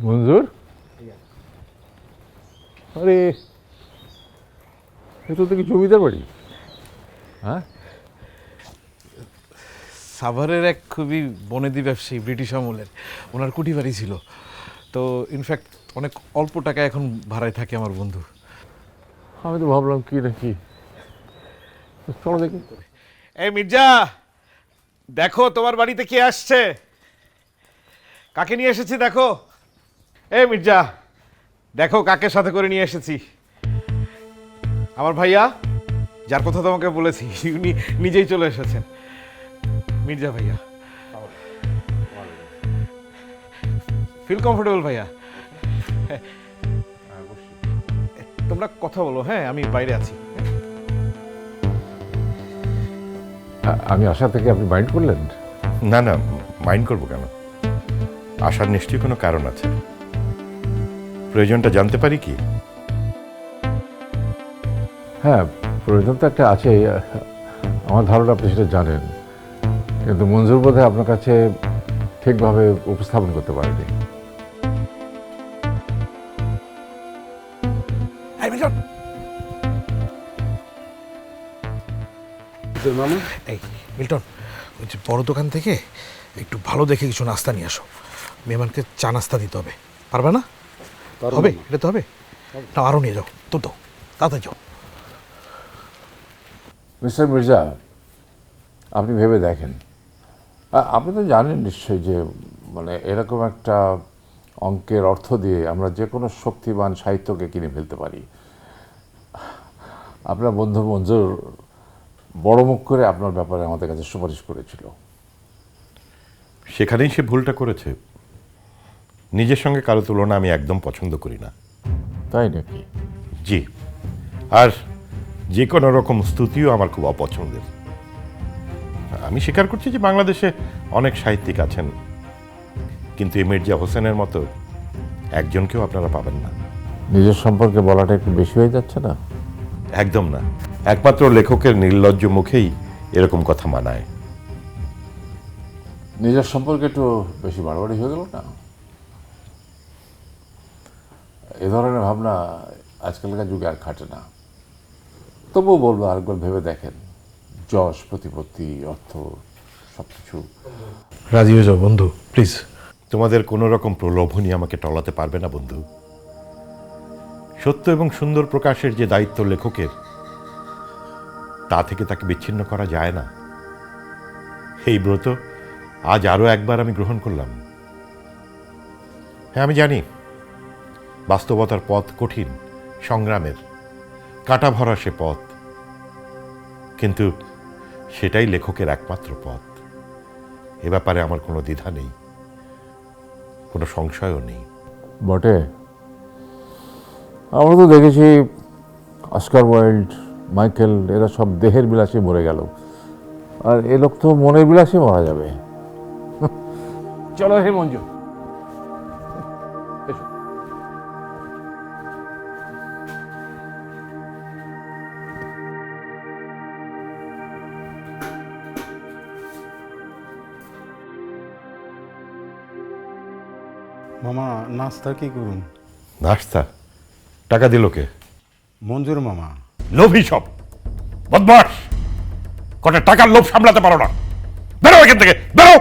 মঞ্জুর, আরে এ তো দেখি জমিদার বাড়ি। হ্যাঁ, সাভারের এক খুবই বনেদি ব্যবসায়ী, ব্রিটিশ আমলের, ওনার কুঠি বাড়ি ছিল। তো ইনফ্যাক্ট অনেক অল্প টাকা এখন ভাড়ায় থাকে আমার বন্ধু। আমি তো ভাবলাম কি নাকি, চলো দেখি। এই মির্জা, দেখো তোমার বাড়িতে কে আসছে, কাকে নিয়ে এসেছি দেখো। এই মির্জা, দেখো কাকে সাথে করে নিয়ে এসেছি। আমার ভাইয়া, যার কথা তোমাকে বলেছি, উনি নিজেই চলে এসেছেন। মির্জা ভাইয়া, ফিল কমফোর্টেবল ভাইয়া। তোমরা কথা বলো, হ্যাঁ আমি বাইরে আছি। আমি আশা থেকে আপনি মাইন্ড করলেন? না না, মাইন্ড করবো কেন? আসার নিশ্চয়ই কোনো কারণ আছে। প্রয়োজনটা জানতে পারি কি? হ্যাঁ, প্রয়োজন তো একটা আছে। আমার ধারণা আপনি সেটা জানেন, কিন্তু মঞ্জুর বোধহয় আপনার কাছে ঠিকভাবে উপস্থাপন করতে পারেনি। মামা, এই মিল্টন, ওই যে বড় দোকান থেকে একটু ভালো দেখে কিছু নাস্তা নিয়ে আসো। মেহমানকে চা নাস্তা দিতে হবে, পারবে না? হবে, এটা তো হবে না। আরও নিয়ে যাও, তো তাড়াতাড়ি যাও। মিস্টার মির্জা, আপনি ভেবে দেখেন, আপনি তো জানেন নিশ্চয়ই যে মানে এরকম একটা অঙ্কের অর্থ দিয়ে আমরা যে কোনো শক্তিমান সাহিত্যকে কিনে ফেলতে পারি। আপনার বন্ধু মঞ্জুর বড় মুখ করে আপনার ব্যাপারে আমাদের কাছে সুপারিশ করেছিল। সেখানেই সে ভুলটা করেছে। নিজের সঙ্গে কারো তুলনা আমি একদম পছন্দ করি না। তাই নাকি? জি, আর যে কোনো রকম স্তুতিও আমার খুব অপছন্দের। আমি স্বীকার করছি যে বাংলাদেশে অনেক সাহিত্যিক আছেন, কিন্তু এই মির্জা হোসেনের মতো একজনকেও আপনারা পাবেন না। নিজের সম্পর্কে বলাটা একটু বেশি হয়ে যাচ্ছে না? একদম না, একমাত্র লেখকের নির্লজ্জ মুখেই এরকম কথা মানায়। নিজের সম্পর্কে একটু বেশি বাড়াবাড়ি হয়ে গেল না? এ ধরনের ভাবনা আজকালকার যুগে আর খাটে না। তবুও বলবো, আরেকবার ভেবে দেখেন, যশ, প্রতিপত্তি, অর্থ সব কিছু। রাজি হয়ে যাও বন্ধু, প্লিজ। তোমাদের কোনো রকম প্রলোভনই আমাকে টলাতে পারবে না বন্ধু। সত্য এবং সুন্দর প্রকাশের যে দায়িত্ব লেখকের, তা থেকে তাকে বিচ্ছিন্ন করা যায় না। এই ব্রত আজ আরো একবার আমি গ্রহণ করলাম। হ্যাঁ, আমি জানি বাস্তবতার পথ কঠিন, সংগ্রামের, কাঁটা ভরা সে পথ, কিন্তু সেটাই লেখকের একমাত্র পথ। এ ব্যাপারে আমার কোনো দ্বিধা নেই, কোনো সংশয়ও নেই। বটে, আমরা তো দেখেছি অস্কার ওয়াইল্ড, মাইকেল, এরা সব দেহের বিলাসে মরে গেল, আর এ লোক তো মনের বিলাসে মারা যাবে। চলো হে মঞ্জু, এসো। মামা, নাস্তা কি করুন? নাস্তা? টাকা দিল কে? মঞ্জুর মামা। লোভী সব, বদমাস, কটা টাকার লোভ সামলাতে পারো না। বেরো এখান থেকে, বেরো।